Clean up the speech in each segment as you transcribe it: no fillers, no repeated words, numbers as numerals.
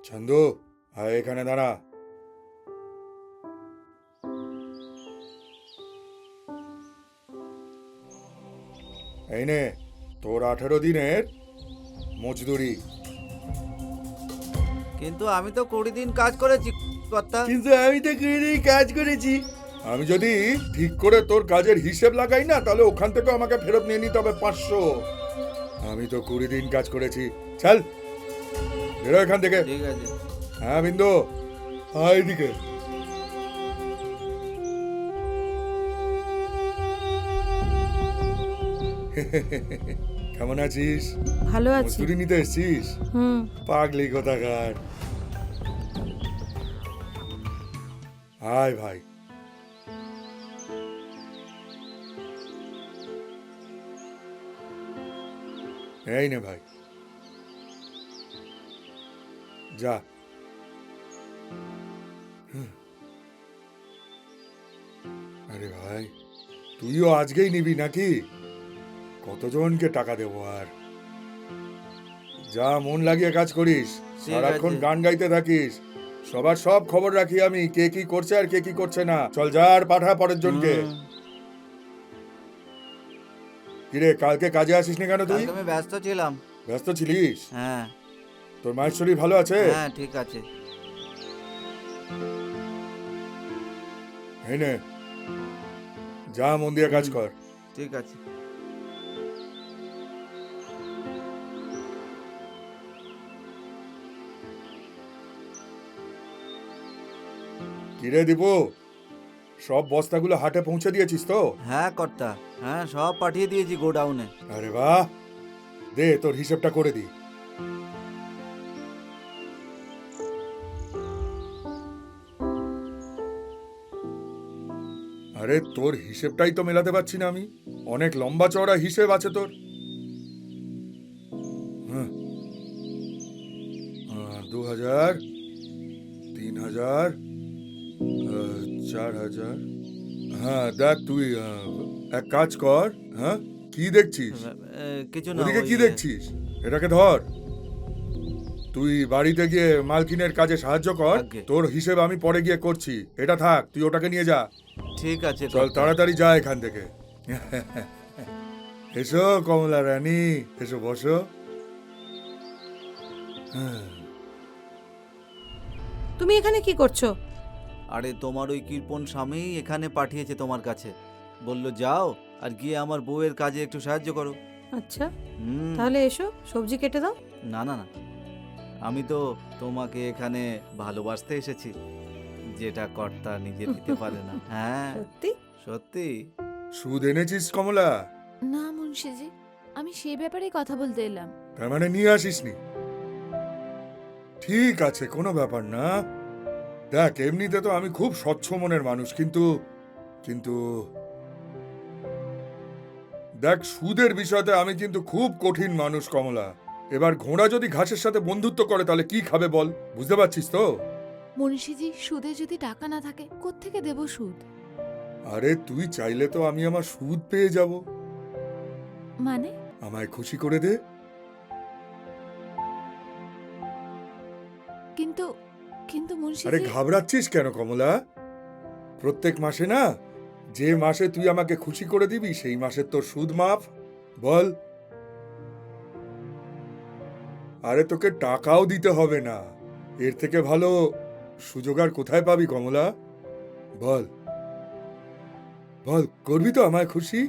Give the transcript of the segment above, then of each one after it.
চন্দু, আয় এখানে দাঁড়া। এই নে তোর 18 দিনের মজদুরি। কিন্তু আমি তো 20 দিন কাজ করেছি কর্তা। কিন্তু আমি তো কাজ করেছি। আমি যদি ঠিক করে তোর কাজের হিসেব লাগাই না, তাহলে ওখান থেকে আমাকে ফেরত নিয়ে নিতে হবে 500। আমি তো 20 দিন কাজ করেছি। চল বেরো এখান থেকে। ঠিক আছে। হ্যাঁ বিন্দু, আয় এদিকে। কেমন আছিস? ভালো আছি। মজদুরি নিতে এসছিস? পাগলি কোথাকার। আয় ভাই। এই নে ভাই, যা। আরে ভাই, তুইও আজকেই নিবি নাকি? কতজনকে টাকা দেবো আর? যা, মন লাগিয়ে কাজ করিস, সারাক্ষণ আছে। গান গাইতে থাকিস। সবার সব খবর রাখি আমি, কে কি করছে আর কে কি করছে না। চল যা, আর পাঠা পরের জনকে। কিরে, কালকে কাজে আসিসনি কেন তুই? কালকে আমি ব্যস্ত ছিলাম। ব্যস্ত ছিলিস? হ্যাঁ তোর মায়ের শরীর ভালো আছে? হ্যাঁ ঠিক আছে। এই নে, যা মন দিয়ে কাজ কর। ঠিক আছে। কিরে দীপু, সব বস্তাগুলো হাটে পৌঁছে দিয়েছিস তো? হ্যাঁ কর্তা, হ্যাঁ সব পাঠিয়ে দিয়েছি গোডাউনে। আরে বাহ, দে তোর হিসেবটা করে দি। আরে তোর হিসেবটাই তো মেলাতে পারছি না আমি। অনেক লম্বা চওড়া হিসেব আছে তোর। হ্যাঁ, 2000, 3000, 4000। হ্যাঁ দেখ, তুই এক কাজ কর। হ্যাঁ, কি দেখছিস? কিছু না। ওদিকে ওই, কি দেখছিস? এটাকে ধর। তুই বাড়িতে গিয়ে মালকিনের কাজে সাহায্য কর। আজ্ঞে। তোর হিসেব আমি পরে গিয়ে করছি। এটা থাক, তুই ওটাকে নিয়ে যা। ঠিক আছে চল কর্তা। তাড়াতাড়ি যা এখান থেকে। এসো কমলা রানী, এসো বসো। হ্যাঁ, তুমি এখানে কি করছো? আরে তোমার ওই কৃপণ স্বামী এখানে পাঠিয়েছে তোমার কাছে। বলল যাও আর গিয়ে আমার বউয়ের কাজে একটু সাহায্য করো। আচ্ছা, হুম। তাহলে এসো, সবজি কেটে দাও। না না না, আমি তো তোমাকে এখানে ভালোবাসতে এসেছি, যেটা কর্তা নিজে দিতে পারে না। হ্যাঁ সত্যি? সত্যি। সুদ এনেছিস কমলা? না মুন্সিজি, আমি সেই ব্যাপারেই কথা বলতে এলাম। তার মানে নিয়ে আসিসনি? ঠিক আছে, কোনো ব্যাপার না। দেখ, এমনিতে তো আমি খুব স্বচ্ছ মনের মানুষ, কিন্তু কিন্তু দেখ, সুদের বিষয়তে আমি কিন্তু খুব কঠিন মানুষ কমলা। এবার ঘোড়া যদি ঘাসের সাথে বন্ধুত্ব করে, তাহলে কি খাবে বল? বুঝতে পারছিস তো? মুন্সিজি, সুদে যদি টাকা না থাকে কোত্থেকে দেব সুদ? আরে তুই চাইলে তো আমি আমার সুদ পেয়ে যাব। মানে? আমায় খুশি করে দে। কিন্তু কিন্তু আরে মুন্সিজি, ঘাবড়াচ্ছিস কেন কমলা? প্রত্যেক মাসে না, যে মাসে তুই আমাকে খুশি করে দিবি সেই মাসের তোর সুদ মাফ। বল। আরে তোকে টাকাও দিতে হবে না। এর থেকে ভালো সুযোগ আর কোথায় পাবি কমলা? বল বল, করবি তো আমায় খুশি?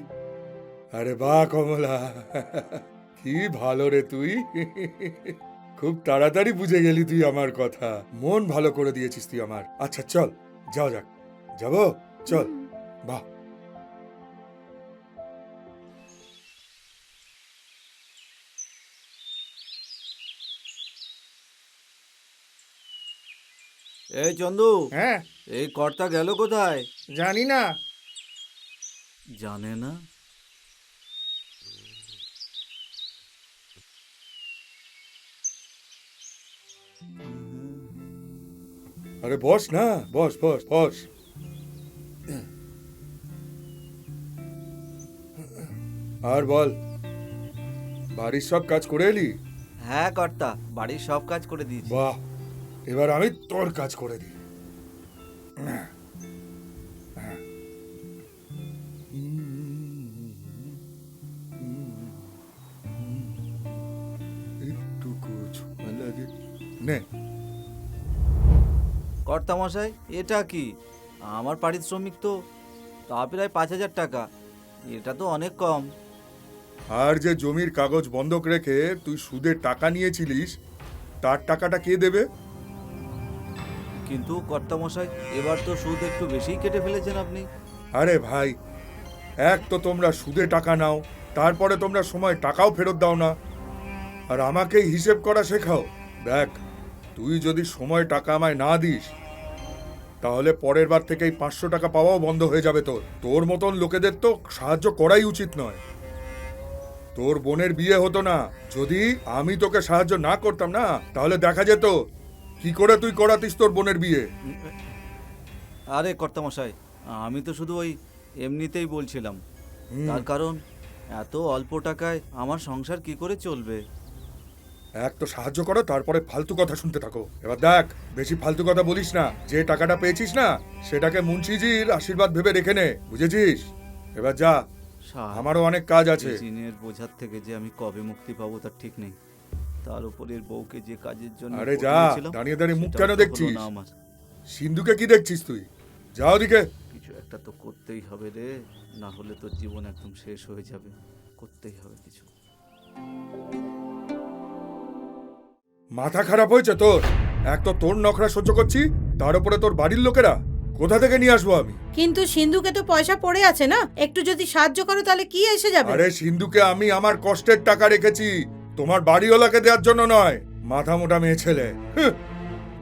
আরে বাহ কমলা, কি ভালো রে তুই। খুব তাড়াতাড়ি বুঝে গেলি তুই আমার কথা। মন ভালো করে দিয়েছিস তুই আমার। আচ্ছা চল, যাও যাক। যাবো? চল। বাহ। এই চন্দু, হ্যাঁ, এই কর্তা গেল কোথায়? জানি না। জানে না? আরে বস না, বস বস বস। আর বল, বাড়ির সব কাজ করে এলি? হ্যাঁ কর্তা, বাড়ির সব কাজ করে দিয়েছি। বাহ, এবার আমি তোর কাজ করে দিই। একটুকু ছোঁয়া লাগে। নে, কর্তামশাই, এটা কি? আমার পারিশ্রমিক তো তা প্রায় 5,000 টাকা। এটা তো অনেক কম। আর যে জমির কাগজ বন্ধক রেখে তুই সুদে টাকা নিয়েছিলিস, তার টাকাটা কে দেবে? কিন্তু কর্তামশাই, এবার তো সুদ একটু বেশিই কেটে ফেলেছেন আপনি। আরে ভাই, এক তো তোমরা সুদে টাকা নাও, তারপরে তোমরা সময় টাকাও ফেরত দাও না, আর আমাকেই হিসেব করা শেখাও। দেখ, তুই যদি সময় টাকা আমায় না দিস, তাহলে পরের বার থেকেই 500 টাকা পাওয়াও বন্ধ হয়ে যাবে। তোর মতন লোকেদের তো সাহায্য করাই উচিত নয়। তোর বোনের বিয়ে হতো না যদি আমি তোকে সাহায্য না করতাম না, তাহলে দেখা যেত কি করে তুই করাতিস তোর বোনের বিয়ে। আরে কর্তামশাই, আমি তো শুধু ওই এমনিতেই বলছিলাম। তার কারণ এত অল্প টাকায় আমার সংসার কি করে চলবে? এক তো সাহায্য করো, তারপরে ফালতু কথা শুনতে থাকো। এবার দেখ, বেশি ফালতু কথা বলিস না। যে টাকাটা পেয়েছিস না, সেটাকে মুন্সিজির আশীর্বাদ ভেবে রেখে নে, বুঝেছিস? এবার যা, আমারও অনেক কাজ আছে। এই ঋণের বোঝার থেকে যে আমি কবে মুক্তি পাবো তার ঠিক নেই। তার উপরের বউকে যে কাজের জন্য আরে যা, পটিয়েছিলাম, দাঁড়িয়ে দাঁড়িয়ে মুখ সেটাও কেন তো হলো দেখছিস? না আমার। সিন্ধুকে কি দেখছিস তুই? যা ওদিকে। কিছু একটা তো করতেই হবে রে, না হলে তোর জীবন একদম শেষ হয়ে যাবে। করতেই হবে কিছু। মাথা খারাপ হয়েছে তোর? এক তো তোর নখরা সহ্য করছি, তার উপরে তোর বাড়ির লোকেরা। কোথা থেকে নিয়ে আসবো আমি? কিন্তু সিন্ধুকে তো পয়সা পড়ে আছে না, একটু যদি সাহায্য করো তাহলে কি এসে যাবে? আরে সিন্ধুকে আমি আমার কষ্টের টাকা রেখেছি, তোমার বাড়িওয়ালাকে দেওয়ার জন্য নয়। মাথা মোটা মেয়ে ছেলে।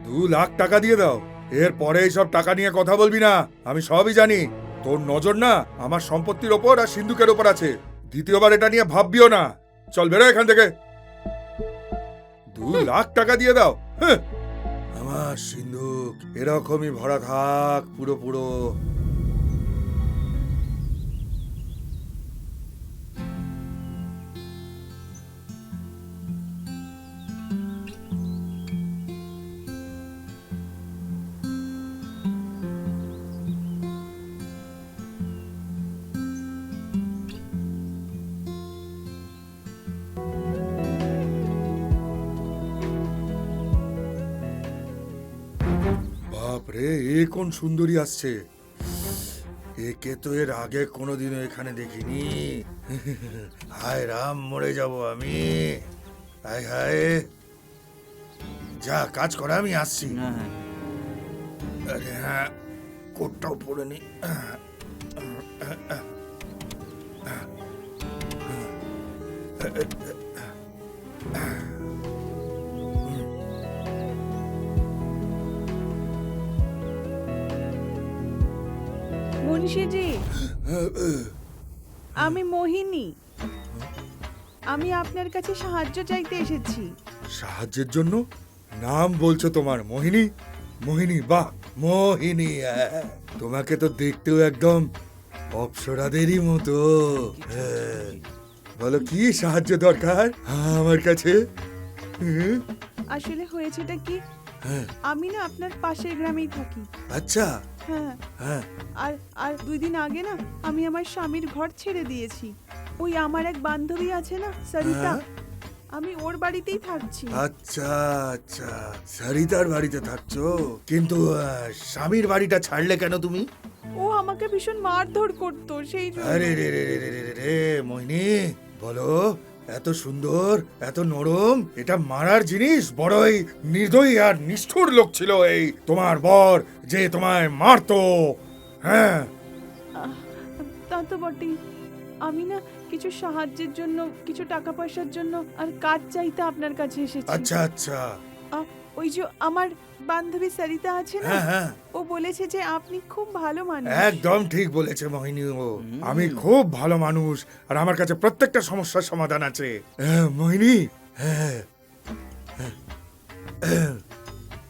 2 লাখ টাকা দিয়ে দাও, এর পরে এইসব টাকা নিয়ে কথা বলবি না। আমি সবই জানি। তোর নজর না আমার সম্পত্তির ওপর আর সিন্ধুকের ওপর আছে। দ্বিতীয়বার এটা নিয়ে ভাববিও না। চল বেরো এখান থেকে। 2 লাখ টাকা দিয়ে দাও। আমার সিন্ধুক এরকমই ভরা থাক পুরো পুরো। বাপরে, এ কোন সুন্দরী আসছে! একে তো এর আগে কোনোদিনও এখানে দেখিনি। হায় রাম, মরে যাব আমি। হায় হায়, যা কাজ করা, আমি আসছি। হ্যাঁ হ্যাঁ, আরে হ্যাঁ, কোটটাও পরে নি। মুন্সিজি, আমি মোহিনী। আমি আপনার কাছে সাহায্য চাইতে এসেছি। সাহায্যের জন্য? নাম বলছো তোমার? মোহিনী? মোহিনী, বাহ, মোহিনী। তোমাকে তো দেখতেও একদম অপ্সরাদেরই মতো। হ্যাঁ, বলো কি সাহায্য দরকার আমার কাছে? আসলে হয়েছেটা কি, হ্যাঁ, আমি না আপনার পাশের গ্রামেই থাকি। আচ্ছা, হ্যাঁ, হ্যাঁ, আর আর 2 দিন আগে না আমি আমার স্বামীর ঘর ছেড়ে দিয়েছি। ওই আমার এক বান্ধবী আছে না, সরিতা, হ্যাঁ। আমি ওর বাড়িতেই থাকছি। আচ্ছা আচ্ছা, সরিতার বাড়িতে থাকছো। কিন্তু স্বামীর বাড়িটা ছাড়লে কেন তুমি? ও আমাকে ভীষণ মারধর করতো, সেই জন্য। আরে রে রে রে রে রে রে রে, মোহিনী, বলো, এত সুন্দর, এত নরম, এটা মারার জিনিস? বড়ই নির্দয়ী আর নিষ্ঠুর লোক ছিল এই তোমার বর, যে তোমায় মারতো। হ্যাঁ, তা তো বটেই। আমি না কিছু সাহায্যের জন্য, কিছু টাকা পয়সার জন্য আর কাজ চাইতে আপনার কাছে এসেছি। আচ্ছা আচ্ছা, ওই যে আমার বান্ধবী সরিতা আছে না, হ্যাঁ হ্যাঁ, ও বলেছে যে আপনি খুব ভালো মানুষ। একদম ঠিক বলেছে মোহিনী। ও আমি খুব ভালো মানুষ, আর আমার কাছে প্রত্যেকটা সমস্যার সমাধান আছে। মোহিনী, হ্যাঁ,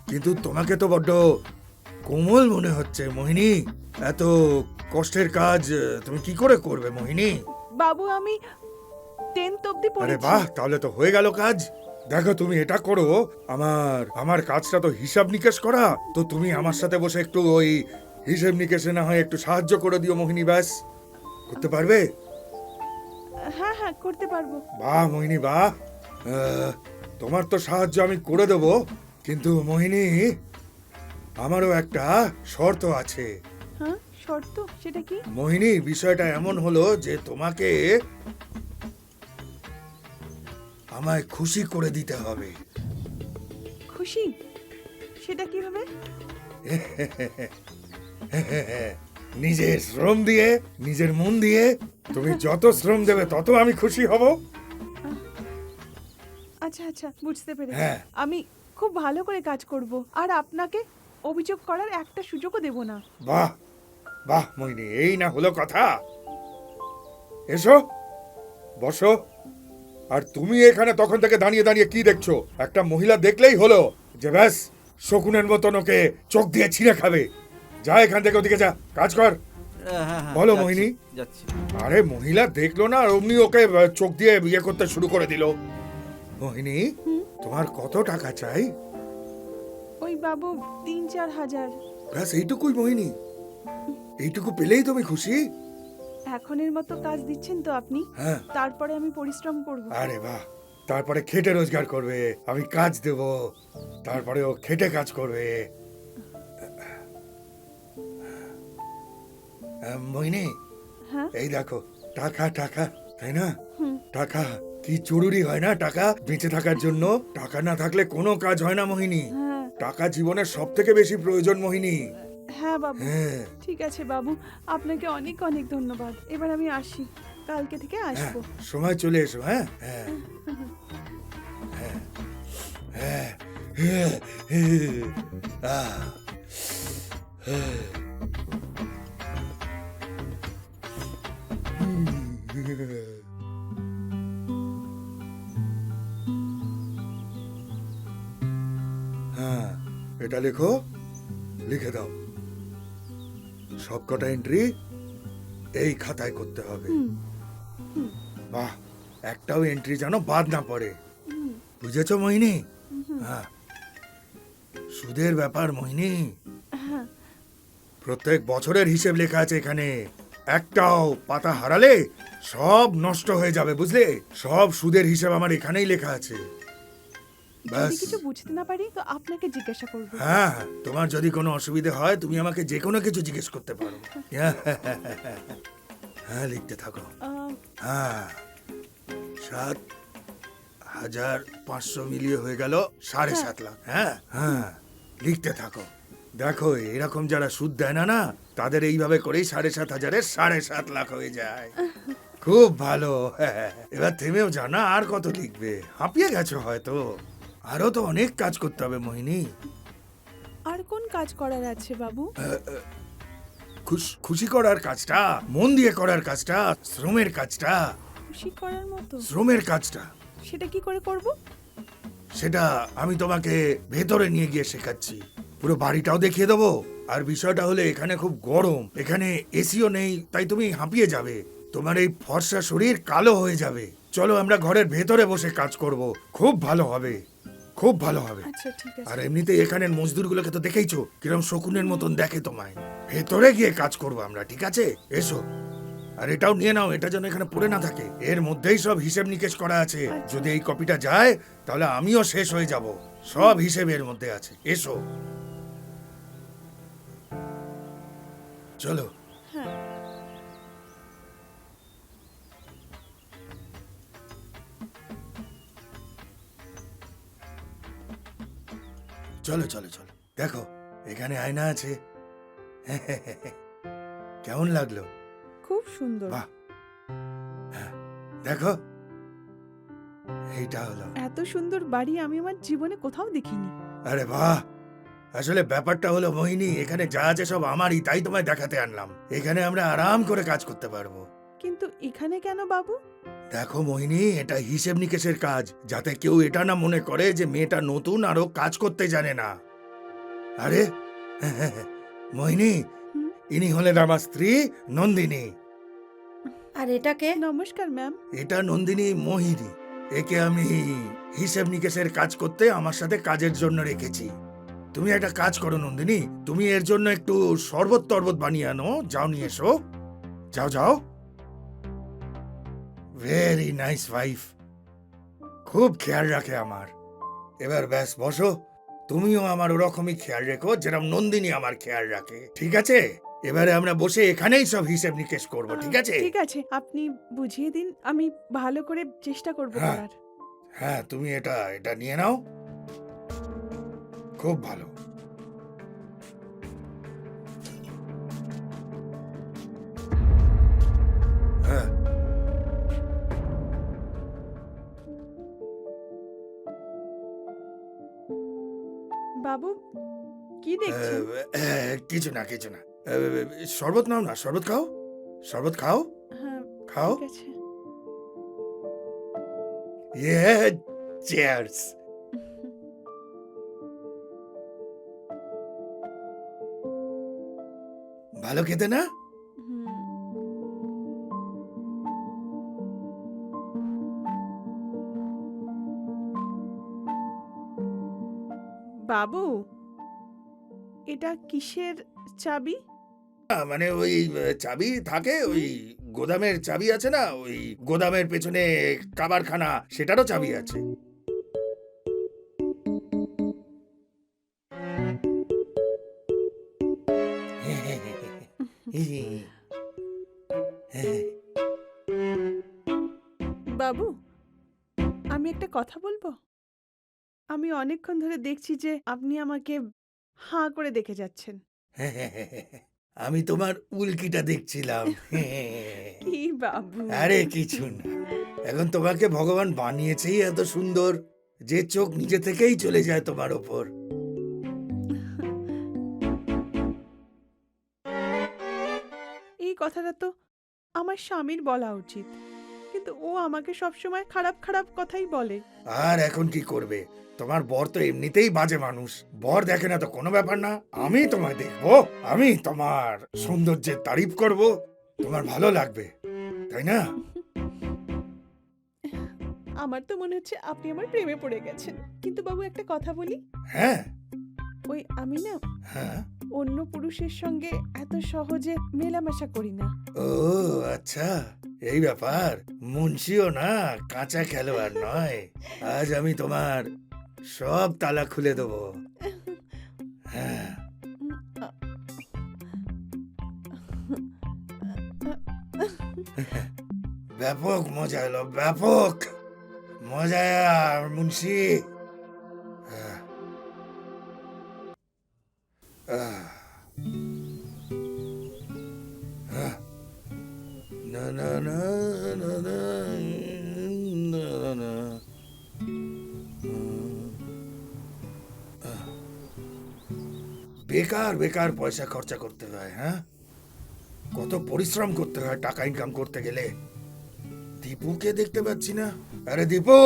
কিন্তু তোমাকে তো বড্ড কোমল মনে হচ্ছে মোহিনী। এত কষ্টের কাজ তুমি কি করে করবে মোহিনী? বাবু, আমি 10th অবধি আরে পড়েছি। বাহ, তাহলে তো হয়ে গেল কাজ। দেখো তুমি এটা করো, আমার আমার কাজটা তো হিসাব নিকেশ করা, তো তুমি আমার সাথে বসে একটু ওই হিসেব নিকেশে না হয় একটু সাহায্য করে দিও মোহিনী, ব্যাস। করতে পারবে? হ্যাঁ হ্যাঁ, করতে পারবো। বাহ মোহিনী বাহ। তোমার তো সাহায্য আমি করে দেব, কিন্তু মোহিনী আমারও একটা শর্ত আছে। হ্যাঁ, শর্ত? সেটা কি? মোহিনী, বিষয়টা এমন হলো যে তোমাকে আমায় খুশি করে দিতে হবে। খুশি? সেটা কিভাবে? নিজের শ্রম দিয়ে, নিজের মন দিয়ে তুমি যত শ্রম দেবে তত আমি খুশি হব। আচ্ছা আচ্ছা, বুঝতে পেরেছি। হ্যাঁ। আমি খুব ভালো করে কাজ করব, আর আপনাকে অভিযোগ করার একটা সুযোগও দেব না। বাহ বাহ মোহিনী, এই না হলো কথা। এসো, বসো। আর তুমি এখানে তখন থেকে দাঁড়িয়ে দাঁড়িয়ে কি দেখছো? একটা মহিলা দেখলেই হলো যে ব্যাস শকুনের মতন ওকে চোখ দিয়ে ছিঁড়ে খাবে। যা এখান থেকে, ওদিকে যা, কাজ কর। হ্যাঁ, বলো, যাচ্ছি, মোহিনী। যাচ্ছি। আরে মহিলা দেখলো না আর অমনি ওকে চোখ দিয়ে বিয়ে করতে শুরু করে দিল। মোহিনী, তোমার কত টাকা চাই? ওই বাবু ৩-৪ হাজার। ব্যাস এইটুকুই মোহিনী? এইটুকু পেলেই তুমি খুশি? এখনের মতো কাজ দিচ্ছেন তো আপনি? হ্যাঁ। তারপরে আমি পরিশ্রম করব। আরে বাহ, তারপরে খেটে রোজগার করবে, আমি কাজ দেব, তারপরে ও খেটে কাজ করবে। মোহিনী, হ্যাঁ। এই দেখো, টাকা টাকা, তাই না? টাকা কি জরুরি হয় না? টাকা বেঁচে থাকার জন্য টাকা না থাকলে কোনো কাজ হয় না মোহিনী। হ্যাঁ টাকা জীবনের সব থেকে বেশি প্রয়োজন মোহিনী। হ্যাঁ বাবু। হ্যাঁ ঠিক আছে বাবু, আপনাকে অনেক অনেক ধন্যবাদ। এবার আমি আসি, কালকে থেকে হ্যাঁ, আসবো। সময় চলে এসো। হ্যাঁ হ্যাঁ হ্যাঁ হ্যাঁ হ্যাঁ, আহ, হ্যাঁ। হ্যাঁ, এটা লেখো, লিখে দাও। সবকটা এন্ট্রি এই খাতায় করতে হবে। বাহ, একটাও এন্ট্রি যেন বাদ না পড়ে, বুঝেছো মোহিনী? হ্যাঁ, সুদের ব্যাপার মোহিনী, হ্যাঁ। প্রত্যেক বছরের হিসেব লেখা আছে এখানে। একটাও পাতা হারালে সব নষ্ট হয়ে যাবে, বুঝলে? সব সুদের হিসেব আমার এখানেই লেখা আছে। যদি ব্যাস। কিছু বুঝতে না পারি তো আপনাকে জিজ্ঞাসা করব। হ্যাঁ, তোমার যদি কোনো অসুবিধে হয় তুমি আমাকে যে কোনো কিছু জিজ্ঞেস করতে পারো। হ্যাঁ, লিখতে থাকো। হ্যাঁ, ৭,৫০০ মিলিয়ে হয়ে গেল ৭.৫ লাখ। হ্যাঁ হ্যাঁ, লিখতে থাকো। দেখো, এরকম যারা সুদ দেয় না, তাদের এইভাবে করেই ৭,৫০০-এর ৭.৫ লাখ হয়ে যায়। খুব ভালো। হ্যাঁ, এবার থেমেও জানা, আর কত লিখবে? হাঁপিয়ে গেছো হয়তো। আরো তো অনেক কাজ করতে হবে মোহিনী। আর কোন কাজ করার আছে বাবু? খুশি করার কাজটা, মন দিয়ে করার কাজটা, শ্রমের কাজটা, খুশি করার মতো? শ্রমের কাজটা, সেটা কি করে করব? সেটা আমি তোমাকে ভেতরে নিয়ে গিয়ে শেখাচ্ছি। পুরো বাড়িটাও দেখিয়ে দেবো। আর বিষয়টা হলে এখানে খুব গরম, এখানে এসিও নেই, তাই তুমি হাঁপিয়ে যাবে। তোমার এই ফর্সা শরীর কালো হয়ে যাবে। চলো আমরা ঘরের ভেতরে বসে কাজ করব, খুব ভালো হবে, খুব ভালো হবে। আচ্ছা ঠিক আছে। আর এমনিতে এখানের মজদুরগুলোকে তো দেখেইছো কিরম শকুনের মতন দেখে তোমায়। ভেতরে গিয়ে কাজ করব আমরা, ঠিক আছে? এসো। আর এটাও নিয়ে নাও, এটা যেন এখানে পড়ে না থাকে। এর মধ্যেই সব হিসেব নিকেশ করা আছে। যদি এই কপিটা যায় তাহলে আমিও শেষ হয়ে যাব। সব হিসেব এর মধ্যে আছে। এসো, চলো। হ্যাঁ। চলো চলো চলো, দেখো এখানে আয়না আছে। কেমন লাগলো? খুব সুন্দর। বাহ, হ্যাঁ, দেখো এইটা হলো। এত সুন্দর বাড়ি আমি আমার জীবনে কোথাও দেখিনি। আরে বাহ, আসলে ব্যাপারটা হলো মোহিনী, এখানে যা আছে সব আমারই, তাই তোমায় দেখাতে আনলাম। এখানে আমরা আরাম করে কাজ করতে পারবো। কিন্তু এখানে কেন বাবু? দেখো মোহিনী, এটা হিসেব নিকেশের কাজ, যাতে কেউ এটা না মনে করে যে মেয়েটা নতুন আরো কাজ করতে জানে না। আরে মোহিনী, ইনি হলেন আমার স্ত্রী নন্দিনী। আর এটাকে? নমস্কার ম্যাম। এটা নন্দিনী মোহিনী, একে আমি হিসেব নিকেশের কাজ করতে আমার সাথে কাজের জন্য রেখেছি। তুমি একটা কাজ করো নন্দিনী, তুমি এর জন্য একটু শরবত টরবত বানিয়ে আনো, যাও নিয়ে এসো। যাও যাও। ভেরি নাইস ওয়াইফ, খুব খেয়াল রাখে আমার। এবার ব্যাস বসো, তুমিও আমার ওরকমই খেয়াল রেখো যেরকম নন্দিনী আমার খেয়াল রাখে, ঠিক আছে? এবারে আমরা বসে এখানেই সব হিসেব নিকেশ করবো, ঠিক আছে? ঠিক আছে, আপনি বুঝিয়ে দিন, আমি ভালো করে চেষ্টা করব হ্যাঁ। করার। হ্যাঁ, তুমি এটা এটা নিয়ে নাও, খুব ভালো। হ্যাঁ, বাবু, কি দেখছেন? কিছু না কিছু না। শরবত নাও না, শরবত খাও, শরবত খাও, হ্যাঁ, খাও। ঠিক আছে। ইয়ে, চিয়ার্স। ভালো খেতে না? হুম। বাবু, এটা কিসের চাবি? মানে ওই চাবি থাকে, ওই গোদামের চাবি আছে না, ওই গোদামের পেছনে কাবারখানা, সেটারও চাবি আছে। বাবু, আমি একটা কথা বলবো? আমি অনেকক্ষণ ধরে দেখছি যে আপনি আমাকে হাঁ করে দেখে যাচ্ছেন। আমি তোমার উল্কিটা দেখছিলাম। কি বাবু? আরে কিছু না, এখন তোমাকে ভগবান বানিয়েছেই এত সুন্দর যে চোখ নিজে থেকেই চলে যায় তোমার ওপর। এই কথাটা তো আমার স্বামীর বলা উচিত, কিন্তু ও আমাকে সবসময় খারাপ খারাপ কথাই বলে। আর এখন কি করবে, তোমার বর তো এমনিতেই বাজে মানুষ, বর দেখে না তো কোনো ব্যাপার না, আমি তোমায় দেখবো, আমি তোমার সৌন্দর্যের তারিফ করব, তোমার ভালো লাগবে, তাই না? আমার তো মনে হচ্ছে আপনি আমার প্রেমে পড়ে গেছেন। কিন্তু বাবু, একটা কথা বলি, হ্যাঁ ওই আমি না হ্যাঁ। অন্য পুরুষের সঙ্গে এত সহজে মেলামেশা করি না। ও আচ্ছা, এই ব্যাপার। মুন্সিও না কাঁচা খেলোয়াড় নয়, আজ আমি তোমার সব তালা খুলে দেবো। হ্যাঁ, ব্যাপক মজা এলো, ব্যাপক মজা মুন্সি। আহ, আহ, আহ, না না না না না না না। আহ, বেকার বেকার পয়সা খরচা করতে হয়, হ্যাঁ? কত পরিশ্রম করতে হয় টাকা ইনকাম করতে গেলে। দীপুকে দেখতে পাচ্ছি না। আরে দীপু,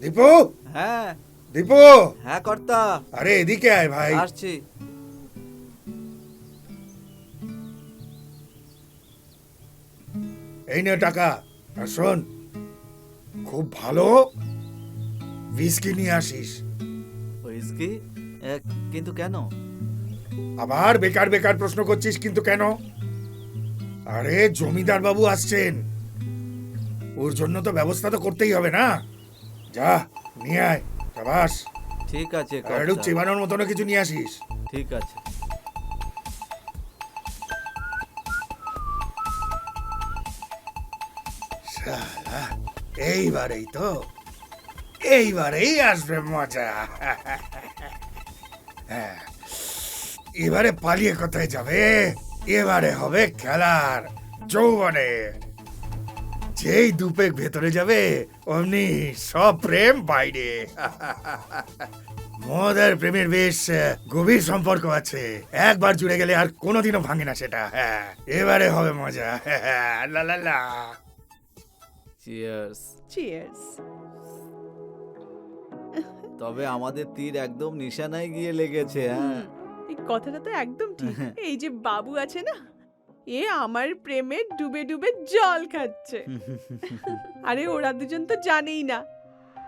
দীপু, হ্যাঁ দীপু, হ্যাঁ কর্তা, আরে এদিকে আয় ভাই। আসছি। এই নে টাকা, আর শোন, খুব ভালো হুইস্কি নিয়ে আসিস। হুইস্কি? কিন্তু কেন? আবার বেকার বেকার প্রশ্ন করছিস কিন্তু কেন? আরে জমিদার বাবু আসছেন, ওর জন্য তো ব্যবস্থা তো করতেই হবে না। যা নিয়ে আয়, সাবাস। ঠিক আছে আর একটু কর্তা, চেবানোর মতন কিছু নিয়ে আসিস। ঠিক আছে। শালা, এইবারেই তো, এইবারেই আসবে মজা। হ্যাঁ, এবারে পালিয়ে কোথায় যাবে, এবারে হবে খেলার যৌবনে। যেই দুপেক ভেতরে যাবে অমনি সব প্রেম বাইরে। মদের প্রেমের বেশ গভীর সম্পর্ক আছে, একবার জুড়ে গেলে আর কোনোদিনও ভাঙে না সেটা। হ্যাঁ, এবারে হবে মজা। লা লা লা। চিয়ার্স। চিয়ার্স। তবে আমাদের তীর একদম নিশানায় গিয়ে লেগেছে। হ্যাঁ, এই কথাটা তো একদম ঠিক। এই যে বাবু আছে না, এ আমার প্রেমে ডুবে ডুবে জল খাচ্ছে। আরে ওরা দুজন তো জানেই না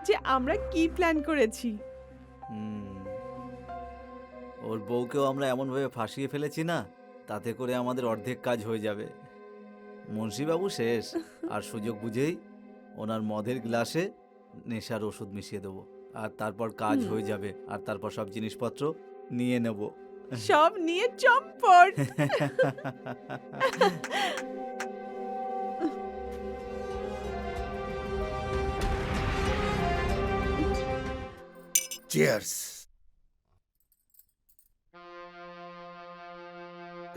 যে আমরা কি প্ল্যান করেছি। হুম। ওর বউকেও আমরা এমনভাবে ফাঁসিয়ে ফেলেছি না, তাতে করে আমাদের অর্ধেক কাজ হয়ে যাবে। মুন্সিবাবু শেষ, আর সুযোগ বুঝেই ওনার মদের গ্লাসে নেশার ওষুধ মিশিয়ে দেবো, আর তারপর কাজ হয়ে যাবে, আর তারপর সব জিনিসপত্র নিয়ে নেব। সব নিয়ে চম্পট। চিয়ার্স।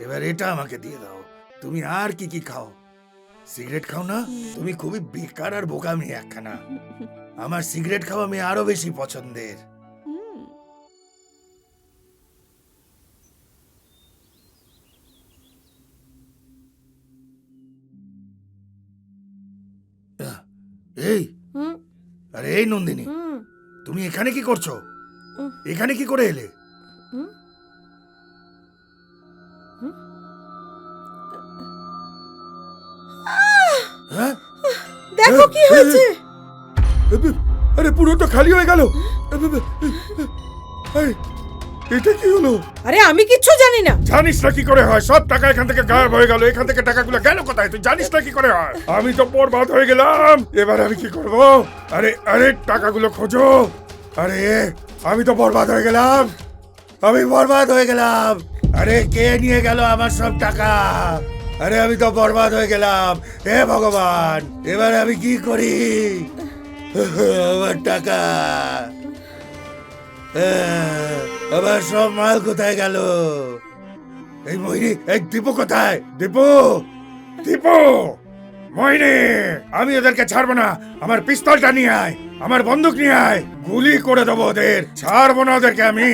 এবার এটা আমাকে দিয়ে দাও। তুমি আর কি কি খাও? সিগারেট খাও না? তুমি খুবই বেকার আর বোকা মেয়ে একখানা। আমার সিগারেট খাওয়া মেয়ে আরো বেশি পছন্দের। হুম, এই, হুম আরে এই নন্দিনী, হুম তুমি এখানে কি করছো? হুম। এখানে কি করে এলে? হুম হুম। হ্যাঁ? দেখো কি হয়েছে। আরে পুরো তো খালি হয়ে গেল। এটা কি হলো? আরে আমি কিচ্ছু জানি না। জানিস না কি করে হয়? সব টাকা এখান থেকে গায়েব হয়ে গেল। এখান থেকে টাকাগুলো গেল কোথায়? তুই জানিস না কি করে হয়? আমি তো বরবাদ হয়ে গেলাম। এবার আমি কি করব? আরে আরে টাকাগুলো খোঁজো। আরে আমি তো বরবাদ হয়ে গেলাম। আমি বরবাদ হয়ে গেলাম। আরে কে নিয়ে গেল আমার সব টাকা? আরে আমি তো বরবাদ হয়ে গেলাম। হে ভগবান, এবার আমি কি করি? আমার টাকা, আমার সব মাল কোথায় গেল? এই মোহিনী, এই দীপু কোথায়? দীপু, দীপু, মোহিনী, আমি ওদেরকে ছাড়বো না। আমার পিস্তলটা নিয়ে আয়, আমার বন্দুক নিয়ে আয়, গুলি করে দেবো ওদের। ছাড়বো না ওদেরকে আমি।